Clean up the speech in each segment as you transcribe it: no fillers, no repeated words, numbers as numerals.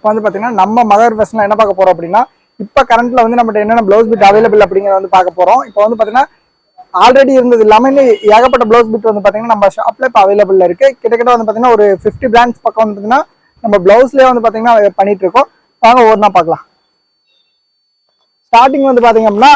இப்போ வந்து பார்த்தீங்கன்னா நம்ம மகர் ஃபெஸ்ட்ல என்ன பார்க்க போறோம் அப்படின்னா, இப்போ கரண்ட்ல வந்து நம்மகிட்ட என்னென்ன ப்ளவுஸ் பிட் அவைலபிள் அப்படிங்கிறத வந்து பார்க்க போறோம். இப்போ வந்து பார்த்தீங்கன்னா ஆல்ரெடி இருந்தது இல்லாமல் இன்னும் ஏகப்பட்ட ப்ளவுஸ் பிட் வந்து பார்த்தீங்கன்னா நம்ம ஷாப்ல இப்போ அவைலபிள் இருக்கு. கிட்டத்தட்ட வந்து பார்த்தீங்கன்னா ஒரு 50 பிராண்ட்ஸ் பக்கம் வந்து பார்த்தீங்கன்னா நம்ம ப்ளவுஸ்லேயே வந்து பார்த்தீங்கன்னா பண்ணிட்டு இருக்கோம். வாங்க ஒவ்வொன்றா பார்க்கலாம். ஸ்டார்டிங் வந்து பார்த்தீங்க அப்படின்னா,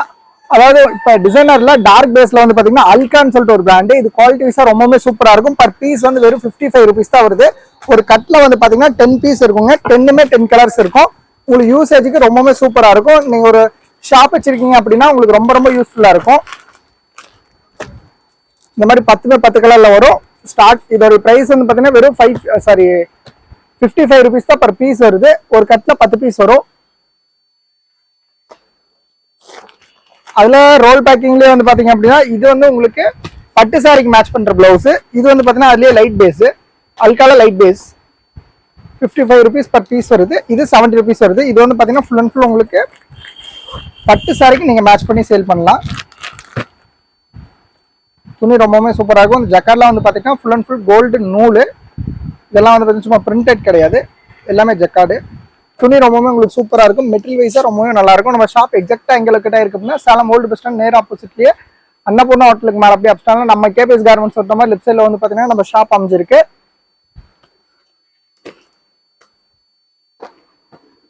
அதாவது இப்போ டிசைனர்ல டார்க் பேஸ்ல வந்து பார்த்தீங்கன்னா அல்கான்னு சொல்லிட்டு ஒரு பிராண்டு. இது குவாலிட்டி வைஸா ரொம்பவே சூப்பரா இருக்கும். பர் பீஸ் வந்து வெறும் 55 rupees தான் வருது. ஒரு கட்ல வந்து பார்த்தீங்கன்னா 10 பீஸ் இருக்குங்க. 10மே 10 கலர்ஸ் இருக்கும். உங்களுக்கு யூசேஜுக்கு ரொம்பவே சூப்பரா இருக்கும். நீங்க ஒரு ஷாப் வச்சிருக்கீங்க அப்படின்னா உங்களுக்கு ரொம்ப ரொம்ப யூஸ்ஃபுல்லா இருக்கும். இந்த மாதிரி 10மே 10 கலர்ல வரும். இதோட பிரைஸ் வந்து பார்த்தீங்கன்னா வெறும் 55 rupees தான் பர் பீஸ் வருது. ஒரு கட்ல 10 பீஸ் வரும். அதுல ரோல் பேக்கிங்லயே வந்து பாத்தீங்க அப்படின்னா இது வந்து உங்களுக்கு பட்டு சாரிக்கு மேட்ச் பண்ற பிளவுஸ். இது வந்து பாத்தீங்கன்னா அதுலயே லைட் பேஸ், அல்கால light base 55 rupees per piece வருது. இது 70 rupees வருது. இது வந்து பாத்தீங்கன்னா ஃபுல் அண்ட் ஃபுல் உங்களுக்கு பட்டு சாரிக்கு நீங்க மேட்ச் பண்ணி சேல் பண்ணலாம். துணி ரொம்பவே சூப்பரா இருக்கும். இந்த ஜக்கார்ட்லாம் வந்து பாத்தீங்கன்னா ஃபுல் அண்ட் ஃபுல் கோல்டு நூல். இதெல்லாம் வந்து பாத்தீங்கன்னா சும்மா பிரிண்டட் கிடையாது, எல்லாமே ஜக்கார்டு. துணி ரொம்பவே உங்களுக்கு சூப்பரா இருக்கும். மெட்டீரியல் வைஸா ரொம்பவே நல்லா இருக்கும். நம்ம ஷாப் எக்ஸாக்டா எங்ககிட்ட இருக்கு அப்படின்னா சேலம் ஓல்டு பஸ் ஸ்டாண்ட் நேர் ஆப்போசிட்லயே அன்னபூர்ணா ஹோட்டலுக்கு மேல அப்படியே அப்ஸ்டாண்ட்ல நம்ம கேபிஎஸ் கார்மெண்ட்ஸ் சொல்ற மாதிரி லெஃப்ட் சைட்ல வந்து பாத்தீங்கன்னா நம்ம ஷாப் அமைஞ்சிருக்கு.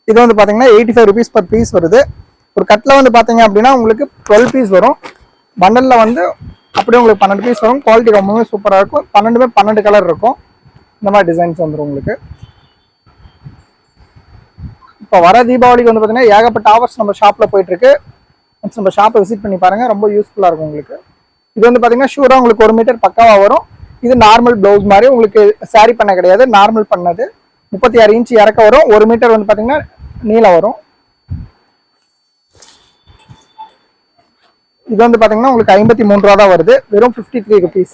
இது வந்து பாத்தீங்கன்னா 85 rupees பர் பீஸ் வருது. ஒரு கட்ல வந்து பாத்தீங்க அப்படின்னா உங்களுக்கு 12 பீஸ் வரும். பண்டல்ல வந்து அப்படியே உங்களுக்கு 12 பீஸ் வரும். குவாலிட்டி ரொம்பவே சூப்பரா இருக்கும். 12மே 12 கலர் இருக்கும். இந்த மாதிரி டிசைன்ஸ் வந்துடும் உங்களுக்கு. இப்போ வர தீபாவளிக்கு வந்து பார்த்தீங்கன்னா ஏகப்பட்ட ஆஃபர்ஸ் நம்ம ஷாப்பில் போயிட்டு இருக்கு. நம்ம ஷாப்பை விசிட் பண்ணி பாருங்க, ரொம்ப யூஸ்ஃபுல்லாக இருக்கும் உங்களுக்கு. இது வந்து பார்த்தீங்கன்னா ஷூராக உங்களுக்கு 1 மீட்டர் பக்காவாக வரும். இது நார்மல் ப்ளவுஸ் மாதிரி உங்களுக்கு சாரி பண்ண கிடையாது, நார்மல் பண்ணது. 36 இன்ச் இறக்க வரும். 1 மீட்டர் வந்து பார்த்தீங்கன்னா நீளம் வரும். இது வந்து பார்த்தீங்கன்னா உங்களுக்கு 53 ரூபா தான் வருது. வெறும் 53 rupees.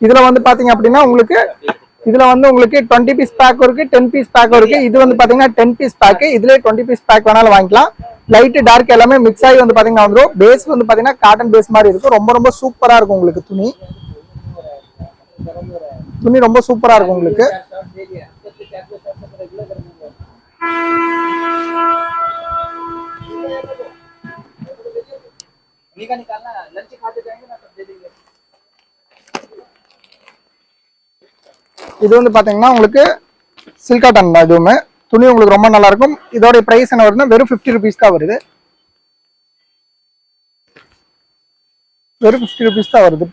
இதில் வந்து பார்த்தீங்க அப்படின்னா உங்களுக்கு இதுல வந்து உங்களுக்கு 20 பீஸ் பேக் இருக்கு, 10 பீஸ் பேக் இருக்கு. இது வந்து பாத்தீங்கன்னா 10 பீஸ் பேக். இதுல 20 பீஸ் பேக் வேணாலும் வாங்கிக்கலாம். லைட் டார்க் எல்லாமே மிக்ஸ் ஆகி வந்து பாத்தீங்கன்னா வந்துடும். பேஸ் வந்து பாத்தீங்கன்னா காட்டன் பேஸ் மாதிரி இருக்கும். ரொம்ப ரொம்ப சூப்பரா இருக்கும் உங்களுக்கு. துணி ரொம்ப சூப்பரா இருக்கும் உங்களுக்கு. இது வந்து பாத்தீங்கன்னா உங்களுக்கு சில்க் காட்டன் தான். இதுவுமே துணி உங்களுக்கு ரொம்ப நல்லா இருக்கும். இதோட பிரைஸ் என்ன வருதுன்னா வெறும் 50 rupees தான் வருது. வெறும் 50 rupees தான் வருது.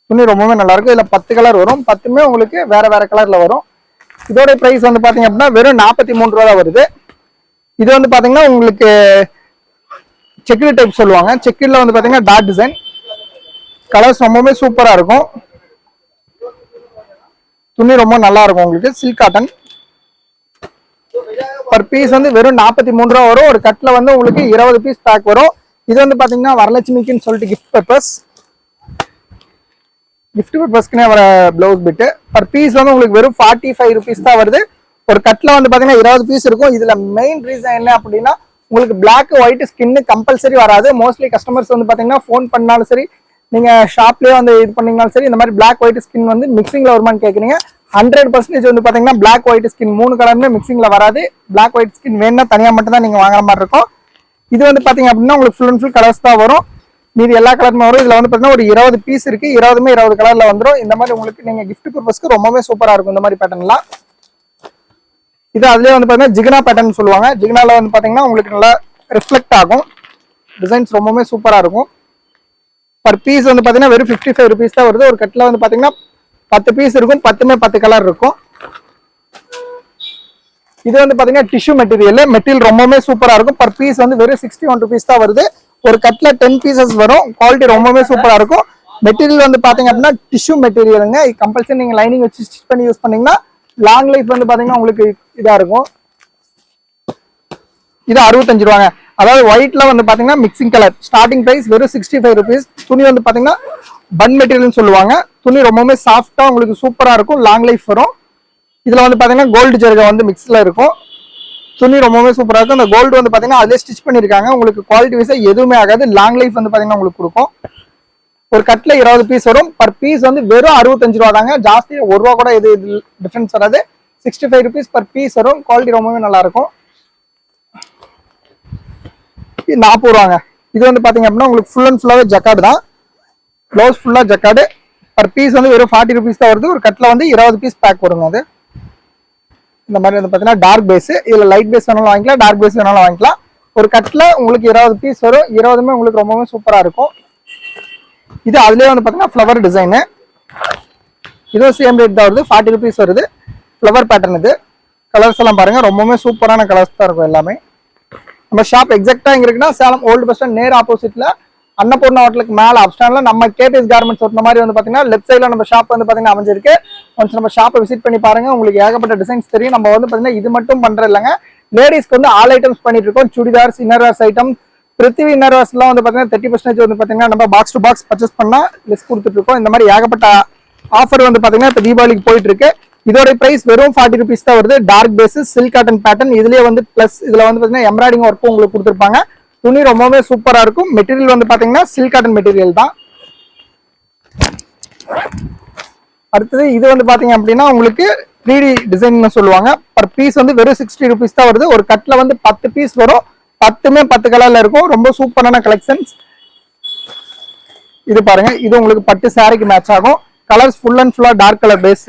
துணி ரொம்பவே நல்லா இருக்கும். இதுல 10 கலர் வரும். 10மே உங்களுக்கு வேற வேற கலர்ல வரும். இதோட பிரைஸ் வந்து பாத்தீங்க அப்படின்னா வெறும் 43 ரூபா தான் வருது. இது வந்து பாத்தீங்கன்னா உங்களுக்கு செக்குடு டைப் சொல்லுவாங்க. செக்குடுல வந்து பாத்தீங்கன்னா டாட் டிசைன். கலர்ஸ் ரொம்பவே சூப்பரா இருக்கும். துணி ரொம்ப நல்லா இருக்கும் உங்களுக்கு. Silk cotton. பர் பீஸ் வந்து வெறும் 43 ரூபா வரும். ஒரு கட்ல வந்து உங்களுக்கு 20 பீஸ் பேக் வரும். இது வந்து பாத்தீங்கன்னா வரலட்சுமிக்குன்னு சொல்லிட்டு கிஃப்ட் பர்பஸ்க்குனே வர பிளவுஸ் பிட்டு. பர் பீஸ் வந்து உங்களுக்கு வெறும் 45 rupees தான் வருது. ஒரு கட்ல வந்து பாத்தீங்கன்னா 20 பீஸ் இருக்கும். இதுல மெயின் ரீசன் என்ன அப்படின்னா உங்களுக்கு பிளாக் ஒயிட் ஸ்கின் கம்பல்சரி வராது. மோஸ்ட்லி கஸ்டமர்ஸ் வந்து பாத்தீங்கன்னா ஃபோன் பண்ணாலும் சரி, நீங்க ஷாப்லயே வந்து இது பண்ணீங்கனாலும் சரி, இந்த மாதிரி பிளாக் ஒயிட் ஸ்கின் வந்து மிக்சிங்ல வருமானு கேக்குறீங்க. 100% வந்து பாத்தீங்கன்னா பிளாக் ஒயிட் ஸ்கின் 3 கலருமே மிக்சிங்ல வராது. பிளாக் ஒயிட் ஸ்கின் வேணும்னா தனியா மட்டும் தான் நீங்க வாங்குற மாதிரி இருக்கும். இது வந்து பாத்தீங்க அப்படின்னா உங்களுக்கு ஃபுல் அண்ட் ஃபுல் கலர்ஸ் தான் வரும். மீதி எல்லா கலருமே வரும். இதுல வந்து பாத்தீங்கன்னா ஒரு 20 பீஸ் இருக்கு. 20மே 20 கலர்ல வந்துடும். இந்த மாதிரி உங்களுக்கு நீங்க கிஃப்ட் பர்பஸ்க்கு ரொம்பவே சூப்பரா இருக்கும் இந்த மாதிரி பேட்டர்ன்லாம். இது அதுலயே வந்து பாத்தீங்கன்னா ஜிகினா பேட்டர்ன் சொல்லுவாங்க. ஜிகினால வந்து பாத்தீங்கன்னா உங்களுக்கு நல்லா ரிஃப்ளெக்ட் ஆகும். டிசைன்ஸ் ரொம்பவே சூப்பரா இருக்கும். பர் பீஸ் வந்து பாத்தீங்கன்னா வெறும் 55 rupees தான் வருது. ஒரு கட்ல வந்து பாத்தீங்கன்னா 10 பீஸ் இருக்கும். 10மே 10 கலர் இருக்கும். இது வந்து பாத்தீங்கன்னா டிஷ்யூ மெட்டீரியல் ரொம்பவே சூப்பரா இருக்கும். பர் பீஸ் வந்து வெறும் 61 rupees தான் வருது. ஒரு கட்ல 10 பீசஸ் வரும். குவாலிட்டி ரொம்பவே சூப்பரா இருக்கும். மெட்டீரியல் வந்து பாத்தீங்க அப்படின்னா டிஷ்யூ மெட்டீரியலுங்க. கம்பல்சரி நீங்க லைனிங் வச்சு ஸ்டிச் பண்ணி யூஸ் பண்ணீங்கன்னா லாங் லைஃப் வந்து பாத்தீங்கன்னா உங்களுக்கு இதா இருக்கும். இது 65 ரூபாங்க. அதாவது ஒயிட்ல வந்து பாத்தீங்கன்னா மிக்சிங் கலர். ஸ்டார்டிங் பிரைஸ் வெறும் 65 rupees. துணி வந்து பாத்தீங்கன்னா பன் மெட்டீரியல்னு சொல்லுவாங்க. துணி ரொம்பவே சாஃப்டா உங்களுக்கு சூப்பரா இருக்கும். லாங் லைஃப் வரும். இதுல வந்து பாத்தீங்கன்னா கோல்டு ஜெர்கா வந்து மிக்ஸ்ல இருக்கும். துணி ரொம்பவே சூப்பரா இருக்கும். இந்த கோல்டு வந்து பாத்தீங்கன்னா அதிலே ஸ்டிச் பண்ணிருக்காங்க. உங்களுக்கு குவாலிட்டி வைஸா எதுவுமே ஆகாது. லாங் லைஃப் வந்து பாத்தீங்கன்னா உங்களுக்கு கொடுக்கும். ஒரு கட்ல 20 பீஸ் வரும். பர் பீஸ் வந்து வெறும் 65 ரூபா தாங்க. ஜாஸ்தி 1 ரூபா கூட எது டிஃபரன்ஸ் வராது. 65 rupees per piece வரும். குவாலிட்டி ரொம்பவே நல்லா இருக்கும். 40 ரூபாங்க. இது வந்து பாத்தீங்க அப்படின்னா உங்களுக்கு ஃபுல் அண்ட் ஃபுல்லாவே ஜக்கார்டு தான். ப்ளவுஸ் ஃபுல்லா ஜக்கார்டு. பர் பீஸ் வந்து வெறும் 40 rupees தான் வருது. ஒரு கட்டில் வந்து 20 பீஸ் பேக் வருங்க. அது இந்த மாதிரி வந்து பாத்தீங்கன்னா டார்க் பேஸ், இதுல லைட் பேஸ் வேணாலும் வாங்கிக்கலாம், டார்க் பேஸ் வேணாலும் வாங்கிக்கலாம். ஒரு கட்டில் உங்களுக்கு 20 பீஸ் வரும். 20மே உங்களுக்கு ரொம்பவே சூப்பரா இருக்கும். இது அதுலயே வந்து பாத்தீங்கன்னா ஃப்ளவர் டிசைனு. இதுவும் சேம் ரேட் தான் வருது. 40 rupees வருது. Flower pattern. இது கலர்ஸ் எல்லாம் பாருங்க, ரொம்பவே சூப்பரான கலர்ஸ் தான் இருக்கும் எல்லாமே. நம்ம ஷாப் எக்ஸாக்டா எங்க இருக்குன்னா சேலம் ஓல்டு பஸ் ஸ்டாண்ட் நேர் ஆப்போசிட்ல அன்னபூர்ணா ஹோட்டலுக்கு மேல அப்ஸ்டாண்ட்ல நம்ம கேபிஎஸ் கார்மெண்ட்ஸ் ஒட்டின மாதிரி வந்து பாத்தீங்கன்னா லெஃப்ட் சைட்ல நம்ம ஷாப் வந்து பாத்தீங்கன்னா அமைஞ்சிருக்கு. ஒன்ஸ் நம்ம ஷாப்பை விசிட் பண்ணி பாருங்க, உங்களுக்கு ஏகப்பட்ட டிசைன்ஸ் தெரியும். நம்ம வந்து பாத்தீங்கன்னா இது மட்டும் பண்றது இல்லைங்க, லேடிஸ்க்கு வந்து ஆல் ஐட்டம்ஸ் பண்ணிட்டு இருக்கோம். சுடிதார்ஸ், இன்னர்வேர்ஸ் ஐட்டம், பிருத்திவி இன்னர்வேர்ஸ் எல்லாம் வந்து பாத்தீங்கன்னா 30% வந்து பாத்தீங்கன்னா நம்ம பாக்ஸ் டு பாக்ஸ் பர்ச்சேஸ் பண்ணா லிஸ்ட் கொடுத்துட்டு இருக்கோம். இந்த மாதிரி ஏகப்பட்ட ஆஃபர் வந்து பாத்தீங்கன்னா இப்ப தீபாவளிக்கு போயிட்டு இருக்கு. இதோட பிரைஸ் வெறும் 40 rupees தான் வருது. Dark bases, silk cotton pattern. இதுலயே வந்து பிளஸ் இதுல வந்து பாத்தீங்கன்னா எம்ப்ராய்டிங் ஒர்க்கும் உங்களுக்கு கொடுத்துருப்பாங்க. துணி ரொம்பவே சூப்பரா இருக்கும். மெட்டீரியல் வந்து பாத்தீங்கன்னா சில்க் காட்டன் மெட்டீரியல் தான். அடுத்தது இது வந்து பாத்தீங்க அப்படின்னா உங்களுக்கு 3D டிசைன் சொல்லுவாங்க. பர் பீஸ் வந்து வெறும் 60 rupees தான் வருது. ஒரு கட்ல வந்து 10 பீஸ் வரும். 10மே 10 கலர்ல இருக்கும். ரொம்ப சூப்பரான கலெக்ஷன்ஸ். இது பாருங்க, இது உங்களுக்கு பட்டு சாரிக்கு மேட்ச் ஆகும். கலர்ஸ் ஃபுல் அண்ட் ஃபுல்லா டார்க் கலர் பேஸ்.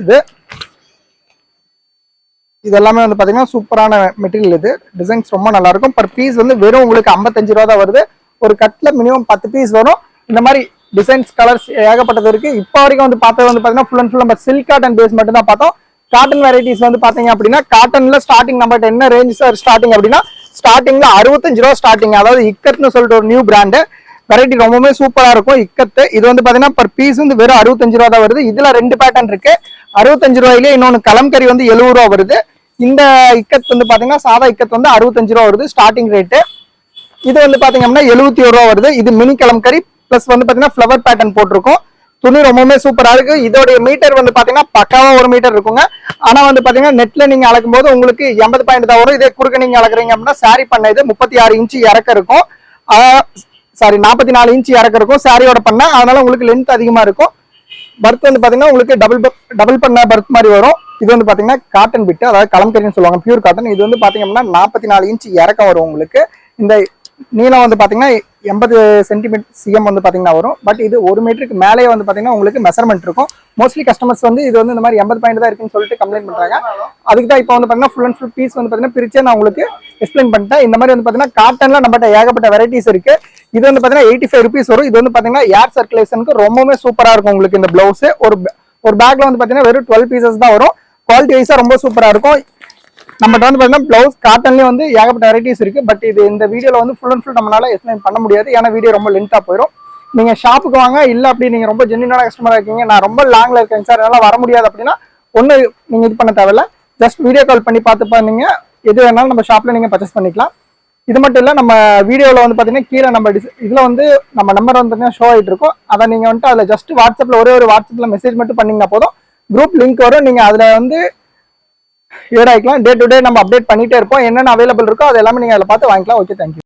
இது எல்லாமே வந்து பாத்தீங்கன்னா சூப்பரான மெட்டீரியல். இது டிசைன்ஸ் ரொம்ப நல்லா இருக்கும். பர் பீஸ் வந்து வெறும் உங்களுக்கு 55 ரூபா தான் வருது. ஒரு கட்ல மினிமம் 10 பீஸ் வரும். இந்த மாதிரி டிசைன்ஸ் கலர்ஸ் ஏகப்பட்டது இருக்கு. இப்போ வரைக்கும் வந்து பார்த்தது வந்து பாத்தீங்கன்னா ஃபுல் அண்ட் ஃபுல் நம்ம சில்க் காட்டன் பேஸ் மட்டும் தான் பார்த்தோம். காட்டன் வெரைட்டிஸ் வந்து பாத்தீங்க அப்படின்னா காட்டன்ல ஸ்டார்டிங் நம்மகிட்ட என்ன ரேஞ்ச் ஸ்டார்டிங் அப்படின்னா ஸ்டார்டிங்ல 65 ரூபா ஸ்டார்டிங். அதாவது இக்கட்னு சொல்லிட்டு ஒரு நியூ பிராண்டு வெரைட்டி ரொம்பவே சூப்பரா இருக்கும். இக்கத்து இது வந்து பாத்தீங்கன்னா பர் பீஸ் வந்து வெறும் 65 ரூபா தான் வருது. இதுல 2 பேட்டர்ன் இருக்கு. 65 ரூபாயிலே இன்னொன்னு கலம்கரி வந்து 70 ரூபா வருது. இந்த இக்கத் வந்து பாத்தீங்கன்னா சாதா இக்கத் வந்து 65 ரூபா வருது ஸ்டார்டிங் ரேட்டு. இது வந்து பாத்தீங்க அப்படின்னா 71 ரூபா வருது. இது மினி கலம்கரி பிளஸ் வந்து பாத்தீங்கன்னா ஃபிளவர் பேட்டர்ன் போட்டிருக்கும். துணி ரொம்பவே சூப்பரா இருக்கு. இதோட மீட்டர் வந்து பாத்தீங்கன்னா பக்காவா 1 மீட்டர் இருக்குங்க. ஆனா வந்து பாத்தீங்கன்னா நெட்ல நீங்க அளக்கும் போது உங்களுக்கு 80 பாயிண்ட் தான் வரும். இதே குறுக்க நீங்க அளக்குறீங்க அப்படின்னா சாரி பண்ண இது 36 இன்ச்சு இறக்க இருக்கும். சாரி 44 இன்ச்சு இறக்க இருக்கும் சாரியோட பண்ண. அதனால உங்களுக்கு லென்த் அதிகமா இருக்கும். பர்த் வந்து பாத்தீங்கன்னா உங்களுக்கு டபுள் பண்ண பர்த் மாதிரி வரும். இது வந்து பாத்தீங்கன்னா காட்டன் பிட்டு, அதாவது கலம்கரின்னு சொல்லுவாங்க, பியூர் காட்டன். இது வந்து பாத்தீங்க அப்படின்னா 44 இன்ச்சு இறக்கம் வரும் உங்களுக்கு. இந்த நீளம் வந்து பாத்தீங்கன்னா 80 சென்டிமீட்டர் சிஎம் வந்து பாத்தீங்கன்னா வரும். பட் இது 1 மீட்டருக்கு மேலேயே வந்து பாத்தீங்கன்னா உங்களுக்கு மெஷர்மெண்ட் இருக்கும். மோஸ்ட்லி கஸ்டமர்ஸ் வந்து இது வந்து இந்த மாதிரி 80 பாயிண்ட் தான் இருக்குன்னு சொல்லிட்டு கம்ப்ளைண்ட் பண்றாங்க. அதுக்கு தான் இப்போ வந்து பாத்தீங்கன்னா ஃபுல் அண்ட் ஃபுல் பீஸ் வந்து பாத்தீங்கன்னா பிரிச்சே நான் உங்களுக்கு எக்ஸ்பிளைன் பண்ணிட்டேன். இந்த மாதிரி வந்து பாத்தீங்கன்னா காட்டன்ல நம்மகிட்ட ஏகப்பட்ட வெரைட்டிஸ் இருக்கு. இது வந்து பாத்தீங்கன்னா 85 rupees வரும். இது வந்து பாத்தீங்கன்னா ஏர் சர்க்குலேஷனுக்கு ரொம்பவே சூப்பரா இருக்கும் உங்களுக்கு. இந்த பிளவுஸ் ஒரு பேக்ல வந்து பாத்தீங்கன்னா வெறும் 12 பீசஸ் தான் வரும். குவாலிட்டி வைஸா ரொம்ப சூப்பரா இருக்கும். நம்மகிட்ட வந்து பாத்தீங்கன்னா பிளவுஸ் காட்டன்லயே வந்து ஏகப்பட்ட வெரைட்டிஸ் இருக்கு. பட் இது இந்த வீடியோல வந்து ஃபுல் அண்ட் ஃபுல் நம்மளால எக்ஸ்பிளைன் பண்ண முடியாது. ஏன்னா வீடியோ ரொம்ப லென்த்தா போயிடும். நீங்க ஷாப்புக்கு வாங்க. இல்ல அப்படி நீங்க ரொம்ப ஜென்யூனான கஸ்டமரா இருக்கீங்க, நான் ரொம்ப லாங்ல இருக்கேன் சார் என்னால வர முடியாது அப்படின்னா ஒண்ணு நீங்க இது பண்ண தேவையில்ல. ஜஸ்ட் வீடியோ கால் பண்ணி பார்த்து பண்ணீங்க எது வேணாலும் நம்ம ஷாப்ல நீங்க பர்ச்சேஸ் பண்ணிக்கலாம். இது மட்டும் இல்ல, நம்ம வீடியோல வந்து பாத்தீங்கன்னா கீழே நம்ம இதுல வந்து நம்ம நம்பர் வந்து பாத்தீங்கன்னா ஷோ ஆயிட்டு இருக்கும். அதை நீங்க வந்துட்டு அதுல ஜஸ்ட் வாட்ஸ்அப்ல ஒரே ஒரு வாட்ஸ்அப்ல மெசேஜ் மட்டும் பண்ணீங்கன்னா போதும். குரூப் லிங்க் வரும். நீங்க அதுல வந்து ஆயிக்கலாம். டே டு டே நம்ம அப்டேட் பண்ணிட்டே இருப்போம். என்னென்ன அவைலபிள் இருக்கோ அது எல்லாமே நீங்க அதில் பார்த்து வாங்கிக்கலாம். Okay, thank you.